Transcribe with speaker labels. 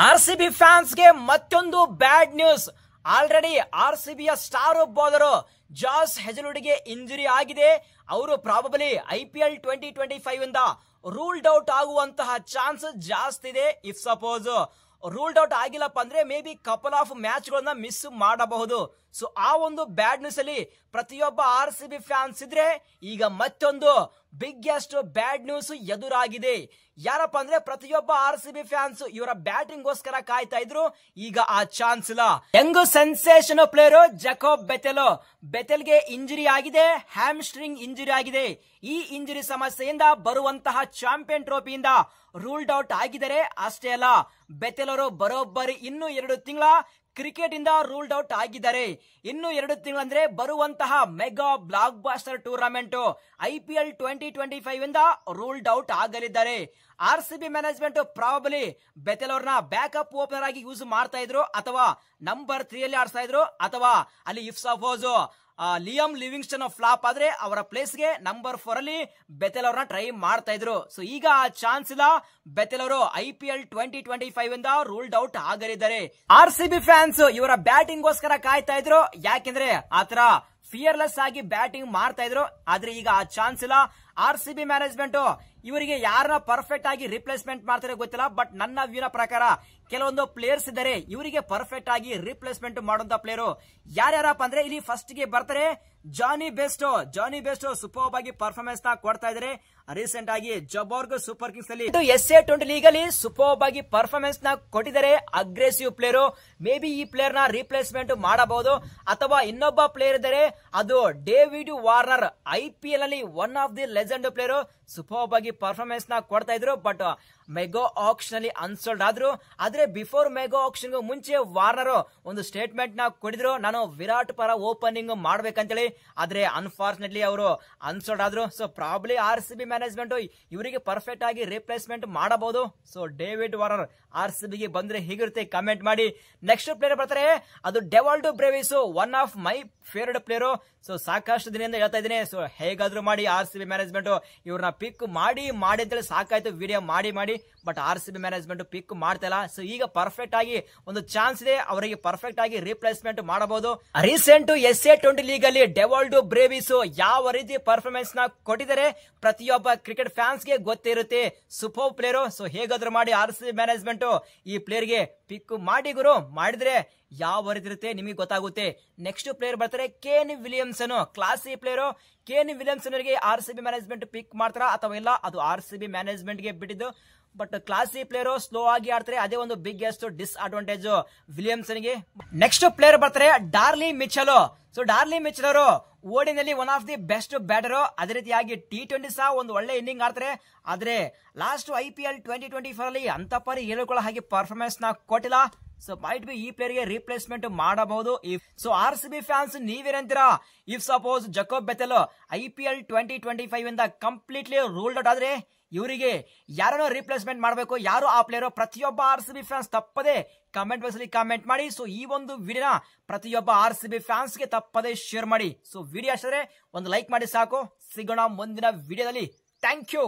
Speaker 1: RCB fans ಗೆ ಮತ್ತೊಂದು bad news. Already ಆರ್ಸಿಬಿಯ ಸ್ಟಾರ್ ಬೌಲರ್ ಜಾಸ್ ಹೆಜಲ್ವುಡ್ ಗೆ ಇಂಜುರಿ ಆಗಿದೆ. ಅವರು ಪ್ರಾಬಬಲಿ IPL 2025 ಇಂದ ರೂಲ್ಡ್ ಔಟ್ ಆಗುವಂತಹ ಚಾನ್ಸ್ ಜಾಸ್ತಿ ಇದೆ. ಇಫ್ ಸಪೋಸ್ ರೂಲ್ಡ್ ಔಟ್ ಆಗಿಲ್ಲಪ್ಪ ಅಂದ್ರೆ may be couple of match ಗಳನ್ನ ಮಿಸ್ ಮಾಡಬಹುದು. ಸೊ ಆ ಒಂದು ಬ್ಯಾಡ್ ನ್ಯೂಸ್ ಅಲ್ಲಿ ಪ್ರತಿಯೊಬ್ಬ RCB ಫ್ಯಾನ್ಸ್ ಇದ್ರೆ ಈಗ ಮತ್ತೊಂದು ಬಿಗ್ಗೆಸ್ಟ್ ಬ್ಯಾಡ್ ನ್ಯೂಸ್ ಎದುರಾಗಿದೆ. ಯಾರಪ್ಪ ಅಂದ್ರೆ ಪ್ರತಿಯೊಬ್ಬ RCB ಫ್ಯಾನ್ಸ್ ಇವರ ಬ್ಯಾಟಿಂಗ್ ಗೋಸ್ಕರ ಕಾಯ್ತಾ ಇದ್ರು. ಈಗ ಆ ಚಾನ್ಸ್ ಇಲ್ಲ. ಯಂಗ್ ಸೆನ್ಸೇಷನ್ ಪ್ಲೇಯರ್ ಜಾಕೋಬ್ ಬೆತೆಲ್ಗೆ ಇಂಜುರಿ ಆಗಿದೆ, ಹ್ಯಾಮ್ಸ್ಟ್ರಿಂಗ್ ಇಂಜುರಿ ಆಗಿದೆ. ಈ ಇಂಜುರಿ ಸಮಸ್ಯೆಯಿಂದ ಬರುವಂತಹ ಚಾಂಪಿಯನ್ ಟ್ರೋಫಿಯಿಂದ ರೂಲ್ಡ್ ಔಟ್ ಆಗಿದ್ದಾರೆ. ಅಷ್ಟೇ ಅಲ್ಲ, ಬೆತೆಲ್ ಅವರು ಬರೋಬ್ಬರಿ ಇನ್ನು 2 ತಿಂಗಳ ಕ್ರಿಕೆಟ್ ಇಂದ ರೂಲ್ಡ್ ಔಟ್ ಆಗಿದ್ದಾರೆ. ಇನ್ನು 2 ತಿಂಗಳಂದ್ರೆ ಬರುವಂತಹ mega blockbuster tournament IPL 2025 ಇಂದ ರೂಲ್ಡ್ ಔಟ್ ಆಗಲಿದ್ದಾರೆ. RCB ಮ್ಯಾನೇಜ್ಮೆಂಟ್ ಪ್ರಾಬಬಲಿ ಬೆತೆಲ್ ಅವ್ರನ್ನ ಬ್ಯಾಕಪ್ ಓಪನರ್ ಆಗಿ ಯೂಸ್ ಮಾಡ್ತಾ ಇದ್ರು, ಅಥವಾ ನಂಬರ್ 3 ಅಲ್ಲಿ ಆಡ್ತಾ ಇದ್ರು, ಅಥವಾ ಅಲ್ಲಿ if suppose Liam Livingstone flop ಆದ್ರೆ ಅವರ ಪ್ಲೇಸ್ ಗೆ ನಂಬರ್ 4 ಅಲ್ಲಿ ಬೆತೆಲ್ ಅವ್ರನ್ನ ಟ್ರೈ ಮಾಡ್ತಾ ಇದ್ರು. ಸೊ ಈಗ ಆ ಚಾನ್ಸ್ ಇಲ್ಲ. ಬೆತೆಲ್ ಅವರು IPL 2025 ಇಂದ ರೂಲ್ಡ್ ಔಟ್ ಆಗಲಿದ್ದಾರೆ. RCB ಫ್ಯಾನ್ಸ್ ಇವರ ಬ್ಯಾಟಿಂಗ್ ಗೋಸ್ಕರ ಕಾಯ್ತಾ ಇದ್ರು, ಯಾಕೆಂದ್ರೆ ಆತರ ಫಿಯರ್ಲೆಸ್ ಆಗಿ ಬ್ಯಾಟಿಂಗ್ ಮಾಡ್ತಾ ಇದ್ರು. ಆದ್ರೆ ಈಗ ಆ ಚಾನ್ಸ್ ಇಲ್ಲ. RCB ಮ್ಯಾನೇಜ್ಮೆಂಟ್ ಇವರಿಗೆ ಯಾರನ್ನ ಪರ್ಫೆಕ್ಟ್ ಆಗಿ ರಿಪ್ಲೇಸ್ಮೆಂಟ್ ಮಾಡ್ತಾರೆ ಗೊತ್ತಿಲ್ಲ, ಬಟ್ ನನ್ನ ವ್ಯೂನ ಪ್ರಕಾರ ಕೆಲವೊಂದು ಪ್ಲೇಯರ್ಸ್ ಇದ್ದಾರೆ ಇವರಿಗೆ ಪರ್ಫೆಕ್ಟ್ ಆಗಿ ರಿಪ್ಲೇಸ್ಮೆಂಟ್ ಮಾಡುವಂತ ಪ್ಲೇಯರ್ ಯಾರ್ಯಾರಪ್ಪ ಅಂದ್ರೆ ಇಲ್ಲಿ ಫಸ್ಟ್ ಗೆ ಬರ್ತಾರೆ ಜಾನಿ ಬೆಸ್ಟೋ ಸೂಪರ್ ಆಗಿ ಪರ್ಫಾರ್ಮೆನ್ಸ್ ನ ಕೊಡ್ತಾ ಇದ್ದಾರೆ. ರೀಸೆಂಟ್ ಆಗಿ ಜಬೋರ್ಗ್ ಸೂಪರ್ ಕಿಂಗ್ಸ್ ಅಲ್ಲಿ SA20 ಲೀಗ್ ಅಲ್ಲಿ ಸೂಪರ್ ಆಗಿ ಪರ್ಫಾರ್ಮೆನ್ಸ್ ನ ಕೊಟ್ಟಿದ್ದಾರೆ. Aggressive player. ಮೇ ಬಿ ಈ ಪ್ಲೇಯರ್ ನ ರಿಪ್ಲೇಸ್ಮೆಂಟ್ ಮಾಡಬಹುದು. ಅಥವಾ ಇನ್ನೊಬ್ಬ ಪ್ಲೇಯರ್ ಇದ್ದಾರೆ, ಅದು ಡೇವಿಡ್ ವಾರ್ನರ್. IPL ಅಲ್ಲಿ one of the legend player. Super ಆಗಿ ಪರ್ಫಾರ್ಮೆನ್ಸ್ ನ ಕೊಡ್ತಾ ಇದ್ರು, ಬಟ್ ಮೆಗಾ ಆಕ್ಷನ್ ಅಲ್ಲಿ ಅನ್ಸೋಲ್ಡ್ ಆದ್ರು. ಆದ್ರೆ ಬಿಫೋರ್ ಮೆಗಾ ಆಕ್ಷನ್ ಮುಂಚೆ ವಾರ್ನರ್ ಒಂದು ಸ್ಟೇಟ್ಮೆಂಟ್ ನ ಕೊಟ್ಟಿದ್ರು, ನಾನು ವಿರಾಟ್ ಪರ ಓಪನಿಂಗ್ ಮಾಡ್ಬೇಕಂತೇಳಿ. ಆದ್ರೆ ಅನ್ಫಾರ್ಚುನೇಟ್ಲಿ ಅವರು ಅನ್ಸೋಲ್ಡ್ ಆದ್ರು. ಸೊ ಪ್ರಾಬ್ಲಿ RCB ಮ್ಯಾನೇಜ್ಮೆಂಟ್ ಇವರಿಗೆ ಪರ್ಫೆಕ್ಟ್ ಆಗಿ ರಿಪ್ಲೇಸ್ಮೆಂಟ್ ಮಾಡಬಹುದು. ಸೊ ಡೇವಿಡ್ ವಾರ್ನರ್ RCB ಗೆ ಬಂದ್ರೆ ಹೇಗಿರುತ್ತೆ ಕಮೆಂಟ್ ಮಾಡಿ. ನೆಕ್ಸ್ಟ್ ಪ್ಲೇಯರ್ ಬರ್ತಾರೆ, ಅದು Dewald Brevis, one of my favourite player. So ಸಾಕಷ್ಟು ದಿನದಿಂದ ಹೇಳ್ತಾ ಇದ್ದೀನಿ, ಸೊ ಹೇಗಾದ್ರೂ ಮಾಡಿ RCB ಮ್ಯಾನೇಜ್ಮೆಂಟ್ ಇವ್ರನ್ನ ಪಿಕ್ ಮಾಡಿ ಅಂತೇಳಿ ಸಾಕಾಯ್ತು ವಿಡಿಯೋ ಮಾಡಿ, ಬಟ್ RCB ಮ್ಯಾನೇಜ್ಮೆಂಟ್ ಪಿಕ್ ಮಾಡ್ತಾ ಇಲ್ಲ. ಸೊ ಈಗ ಪರ್ಫೆಕ್ಟ್ ಆಗಿ ಒಂದು ಚಾನ್ಸ್ ಇದೆ, ಅವರಿಗೆ ಪರ್ಫೆಕ್ಟ್ ಆಗಿ ರಿಪ್ಲೇಸ್ಮೆಂಟ್ ಮಾಡಬಹುದು. ರೀಸೆಂಟ್ SA20 ಲೀಗ್ ಅಲ್ಲಿ ಡೆವಾಲ್ಡೋ ಬ್ರೇವಿಸ್ ಯಾವ ರೀತಿ ಪರ್ಫಾರ್ಮೆನ್ಸ್ ನ ಕೊಟ್ಟಿದ್ದಾರೆ ಪ್ರತಿಯೊಬ್ಬ ಕ್ರಿಕೆಟ್ ಫ್ಯಾನ್ಸ್ ಗೆ ಗೊತ್ತಿರುತ್ತೆ. Super player. ಸೊ ಹೇಗಾದ್ರೂ ಮಾಡಿ RCB ಮ್ಯಾನೇಜ್ಮೆಂಟ್ ಈ ಪ್ಲೇಯರ್ ಗೆ ಪಿಕ್ ಮಾಡಿ ಗುರು, ಮಾಡಿದ್ರೆ ಯಾವ ರೀತಿ ಇರುತ್ತೆ ನಿಮಗೆ ಗೊತ್ತಾಗುತ್ತೆ. ನೆಕ್ಸ್ಟ್ ಪ್ಲೇಯರ್ ಬರ್ತಾರೆ Kane Williamson, classy player. Kane Williamson ಅವರಿಗೆ RCB ಮ್ಯಾನೇಜ್ಮೆಂಟ್ ಪಿಕ್ ಮಾಡ್ತಾರ ಅಥವಾ ಇಲ್ಲ, ಅದು RCB ಮ್ಯಾನೇಜ್ಮೆಂಟ್ ಗೆ ಬಿಟ್ಟಿದ್ದು. ಬಟ್ ಕ್ಲಾಸಿ ಪ್ಲೇಯರ್ ಸ್ಲೋ ಆಗಿ ಆಡ್ತಾರೆ, ಅದೇ ಒಂದು ಬಿಗ್ಗೆಸ್ಟ್ ಡಿಸ್ಅಡ್ವಾಂಟೇಜ್ ವಿಲಿಯಮ್ಸನ್ ಗೆ. ನೆಕ್ಸ್ಟ್ ಪ್ಲೇಯರ್ ಬರ್ತಾರೆ Daryl Mitchell. So Daryl Mitchell ಅವರು ಓಡಿನಲ್ಲಿ one of the best batter. ಅದೇ ರೀತಿಯಾಗಿ T20 ಸಹ ಒಂದು ಒಳ್ಳೆ ಇನ್ನಿಂಗ್ ಆಡ್ತಾರೆ. ಆದ್ರೆ ಲಾಸ್ಟ್ IPL 2024 ಅಲ್ಲಿ ಅಂತ ಪರಿ ಹೇಳಿಕೊಳ್ಳೋ ಹಾಗೆ ಪರ್ಫಾರ್ಮೆನ್ಸ್ ನ ಕೊಟ್ಟಿಲ್ಲ. ಸೊ ಮೈಟ್ ಬಿ ಈ ಪ್ಲೇಯರ್ ಗೆ ರಿಪ್ಲೇಸ್ಮೆಂಟ್ ಮಾಡಬಹುದು. ಸೊ RCB ಫ್ಯಾನ್ಸ್ ನೀವೇನಂತೀರಾ? If suppose Jacob Bethell IPL 2025 ಇಂದ ಕಂಪ್ಲೀಟ್ಲಿ ರೂಲ್ಡ್ ಔಟ್ ಆದ್ರೆ ಇವರಿಗೆ ಯಾರನ್ನೋ ರಿಪ್ಲೇಸ್ಮೆಂಟ್ ಮಾಡಬೇಕು, ಯಾರು ಆ ಪ್ಲೇಯರ್? ಪ್ರತಿಯೊಬ್ಬ RCB ಫ್ಯಾನ್ಸ್ ತಪ್ಪದೆ ಕಮೆಂಟ್ ಬಾಕ್ಸ್ ಅಲ್ಲಿ ಕಮೆಂಟ್ ಮಾಡಿ. ಸೊ ಈ ಒಂದು ವಿಡಿಯೋನ ಪ್ರತಿಯೊಬ್ಬ RCB ಫ್ಯಾನ್ಸ್ ಗೆ ತಪ್ಪದೆ ಶೇರ್ ಮಾಡಿ. ಸೊ ವಿಡಿಯೋ ಅಷ್ಟೇ ಒಂದು ಲೈಕ್ ಮಾಡಿ ಸಾಕು. ಸಿಗೋಣ ಮುಂದಿನ ವಿಡಿಯೋದಲ್ಲಿ. Thank you.